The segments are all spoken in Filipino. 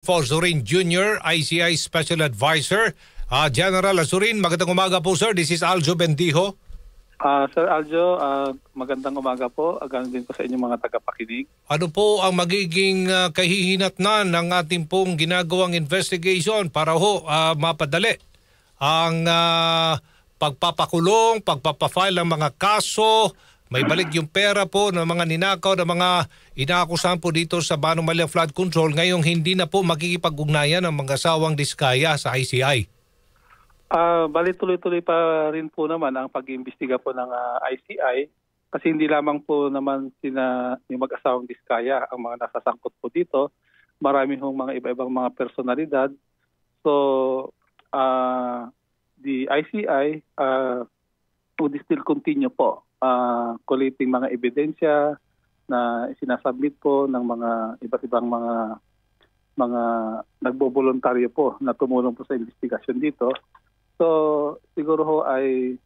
Azurin Jr., ICI Special Advisor. General Azurin, magandang umaga po sir. This is Aljo Bendijo. Sir Aljo, magandang umaga po. Ganun din po sa inyong mga tagapakinig. Ano po ang magiging kahihinatnan ng ating pong ginagawang investigation para mapadali ang pagpapakulong, pagpapafile ng mga kaso, may balik yung pera po ng mga ninakaw ng mga inaakusahan po dito sa Manong Malia Flood Control, ngayong hindi na po makikipag-ugnayan ng mga asawang Diskaya sa ICI? Bali tuloy-tuloy pa rin po naman ang pag-iimbestiga po ng ICI kasi hindi lamang po naman yung mag-asawang Diskaya ang mga nasasangkot po dito. Marami hong mga iba-ibang mga personalidad. So, the ICI would still continue po collating mga ebidensya na sinasubmit po ng mga iba't ibang mga nagboboluntaryo po na tumulong po sa investigasyon dito. So siguro ho ay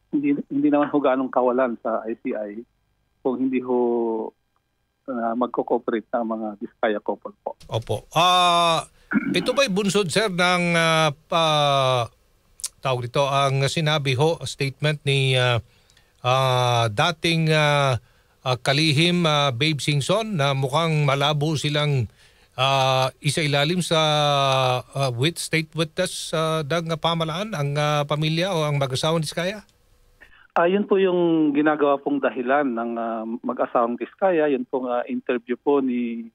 hindi naman ho ganong kawalan sa ICI kung hindi ho magko-cooperate ng mga Diskaya couple po. Opo. Ito ba'y bunsod sir ng tawag dito ang sinabi ho, statement ni dating kalihim Babe Singson na mukhang malabo silang isa-ilalim sa state witness ng pamalaan ang pamilya o ang mag-asawang Diskaya? Yun po yung ginagawa pong dahilan ng mag-asawang Diskaya. Yun pong interview po ni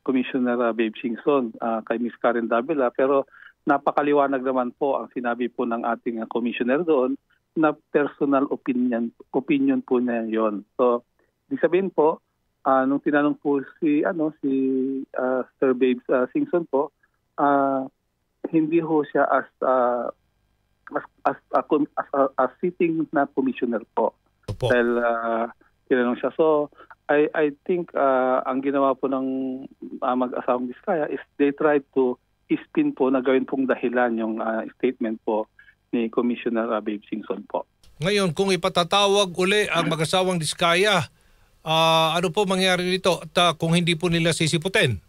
Commissioner Babe Singson kay Ms. Karen Davila. Pero napakaliwanag naman po ang sinabi po ng ating commissioner doon na personal opinion po niya yon. So, ibig sabihin po, nung tinanong po si Sir Babe Singson po, hindi ho siya as sitting na commissioner po. Opo. Dahil tinanong siya. So, I think ang ginawa po ng mag-asawang Diskaya is they tried to ispin po na gawin pong dahilan yung statement po ni Commissioner Babe Singson po. Ngayon, kung ipatatawag uli ang mag-asawang Diskaya, ano po mangyari nito at kung hindi po nila sisiputin?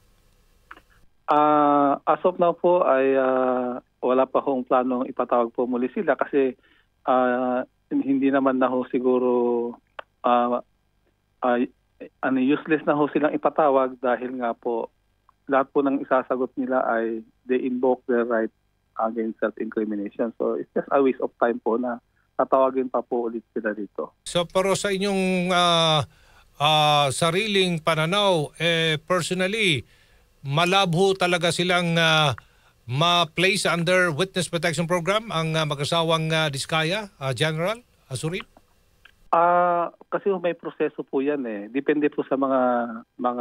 As of now po ay wala pa hong planong ipatawag po muli sila kasi hindi naman na ho siguro useless na ho silang ipatawag dahil nga po lahat po ng isasagot nila ay they invoke their right against self-incrimination. So it's just a waste of time po na tatawagin pa po ulit sila dito. So pero sa inyong sariling pananaw, personally, malabo talaga silang ma-place under Witness Protection Program ang mag-asawang Diskaya, General Azurin? Kasi may proseso po yan eh. Depende po sa mga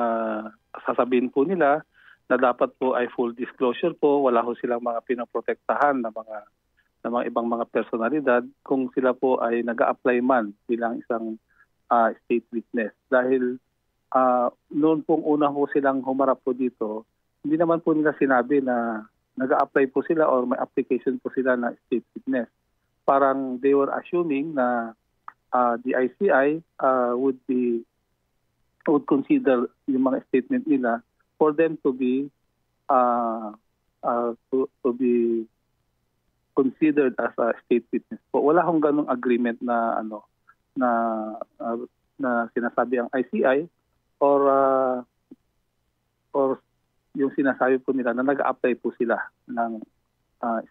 sasabihin po nila na dapat po ay full disclosure po, wala ho silang mga pinaprotektahan na mga ibang mga personalidad kung sila po ay nag-a-apply man bilang isang state witness. Dahil noon pong una ho silang humarap po dito, hindi naman po nila sinabi na nag-a-apply po sila or may application po sila na state witness. Parang they were assuming na the ICI would consider yung mga statement nila for them to be considered as a state witness. Po wala hong ganung agreement na na sinasabi ang ICI or yung sinasabi po nila na nag-apply po sila ng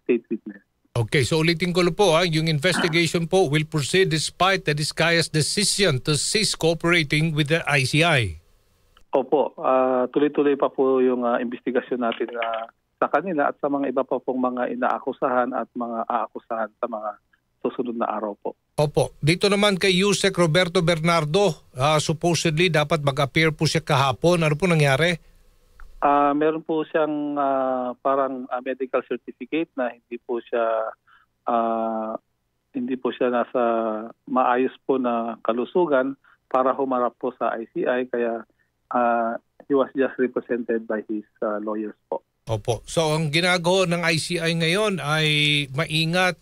state witness. Okay, so ulitin ko po yung investigation po will proceed despite the Diskaya's decision to cease cooperating with the ICI. Opo, tuloy-tuloy pa po yung investigasyon natin sa kanila at sa mga iba pa pong mga inaakusahan at mga aakusahan sa mga susunod na araw po. Opo, dito naman kay Yusek Roberto Bernardo, supposedly dapat mag-appear po siya kahapon. Ano po nangyari? Meron po siyang parang medical certificate na hindi po siya nasa maayos po na kalusugan para humarap po sa ICI kaya he was just represented by his lawyers po. Opo. So ang ginagawa ng ICI ngayon ay maingat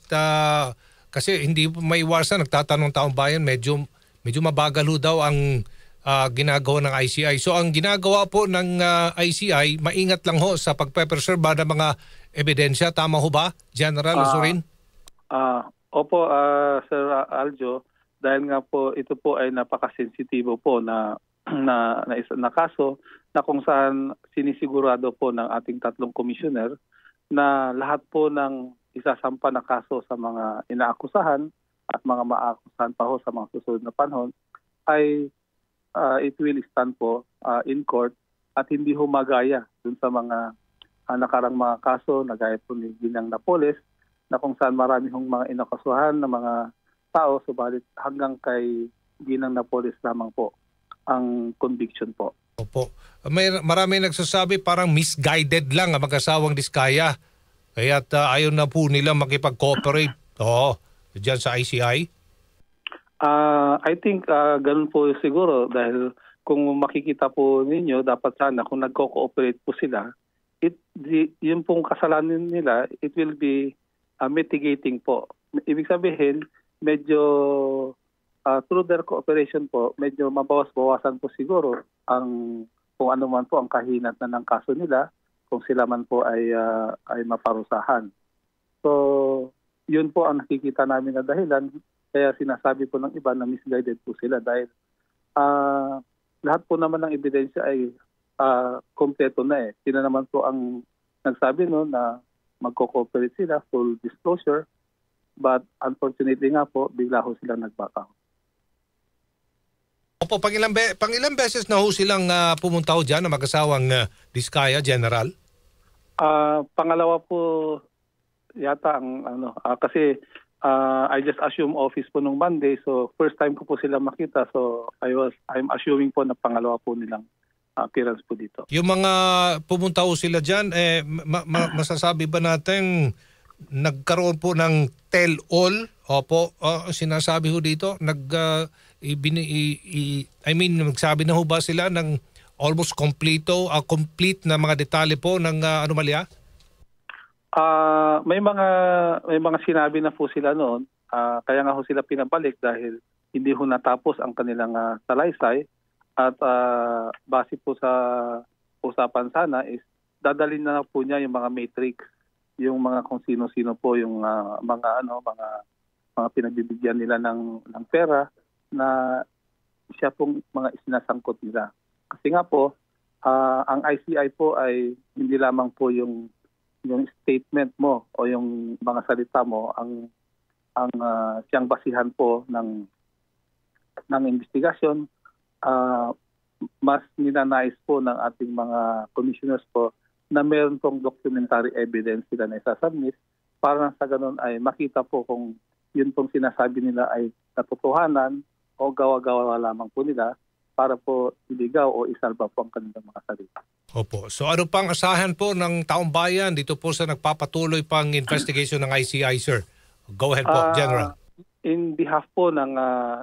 kasi hindi maiwasan, nagtatanong taong bayan, medyo mabagal ho daw ang ginagawa ng ICI. So ang ginagawa po ng ICI, maingat lang ho sa pagpe-preserba ng mga ebidensya. Tama ho ba, General Azurin? Opo, Sir Aljo, dahil nga po ito po ay napakasensitibo po na kaso na kung saan sinisigurado po ng ating tatlong commissioner na lahat po ng isasampa na kaso sa mga inaakusahan at mga maakusahan pa ho sa mga susunod na panahon ay it will stand po in court at hindi humagaya dun sa mga nakarang mga kaso na gaya po ni Ginang Napoles na kung saan marami hong mga inakasuhan na mga tao, subalit hanggang kay Ginang Napoles lamang po ang conviction po. Opo. Marami nagsasabi parang misguided lang ang mag-asawang Diskaya. Kaya't ayaw na po nila makipag-cooperate dyan sa ICI. I think ganun po siguro dahil kung makikita po ninyo, dapat sana kung nagko-cooperate po sila, yun pong kasalanan nila, it will be mitigating po. Ibig sabihin, medyo through their cooperation po, medyo mabawas-bawasan po siguro kung ano man po ang kahinat na ng kaso nila, kung sila man po ay maparusahan. So, yun po ang nakikita namin na dahilan. Kaya sinasabi po ng iba na misguided po sila dahil lahat po naman ng ebidensya ay kompleto na eh. Sila naman po ang nagsabi na magko-cooperate sila, full disclosure. But unfortunately nga po, bigla ho silang nag-back out. Opo, pang ilang beses na ho silang pumunta ho dyan na mag-asawang Diskaya, General? Pangalawa po yata ang kasi I just assume office po nung Monday, so first time ko po sila makita, so I'm assuming po na pangalawa po nilang appearance po dito. Yung mga pumunta ho sila dyan, masasabi ba natin nagkaroon po ng tell-all? Opo, sinasabi ho dito, nagsabi na ho ba sila ng almost complete na mga detalye po ng anomalya? May mga sinabi na po sila noon, kaya nga ho sila pinabalik dahil hindi ho natapos ang kanilang salaysay at base po sa usapan sana is dadalhin na po niya yung mga matrix, yung mga kung sino-sino po yung mga pinagbibigyan nila ng pera na siya pong mga isinasangkot nila. Kasi nga po, ang ICI po ay hindi lamang po yung statement mo o yung mga salita mo ang siyang basihan po ng investigasyon. Mas ninanais po ng ating mga commissioners po na meron pong documentary evidence sila na isasubmit para sa ganun ay makita po kung yun pong sinasabi nila ay katotohanan o gawa-gawa lamang po nila para po iligaw o isalba po ang kanilang mga salita. Opo. So ano pang asahan po ng taong bayan dito po sa nagpapatuloy pang investigation ng ICI, sir? Go ahead po, General. In behalf po ng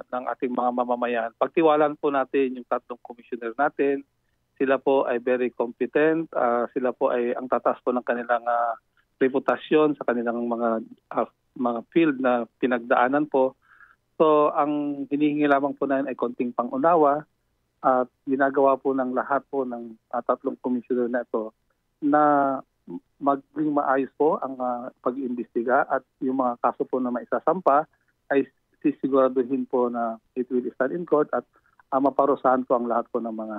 ating mga mamamayan, pagtiwalaan po natin yung tatlong commissioner natin. Sila po ay very competent. Sila po ay ang tatas po ng kanilang reputasyon sa kanilang mga field na pinagdaanan po. So ang hinihingi lamang po natin ay konting pangunawa at ginagawa po ng lahat po ng tatlong commissioner na ito na maging maayos po ang pag-iimbestiga at yung mga kaso po na maisasampa ay sisiguraduhin po na it will stand in court at maparusahan po ang lahat po ng mga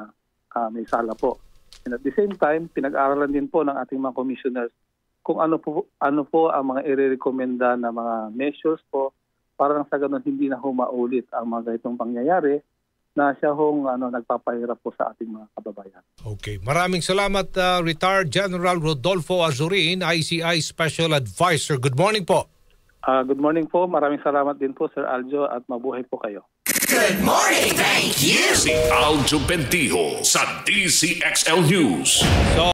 may sala po. And at the same time, pinag-aralan din po ng ating mga commissioners kung ano po ang mga i-recommenda na mga measures po para sa ganun hindi na humaulit ang mga ganitong pangyayari na siya hong nagpapahirap po sa ating mga kababayan. Okay. Maraming salamat, Retired General Rodolfo Azurin, ICI Special Advisor. Good morning po. Good morning po. Maraming salamat din po, Sir Aljo, at mabuhay po kayo. Good morning, thank you! Si Aljo Bendijo sa DCXL News. So,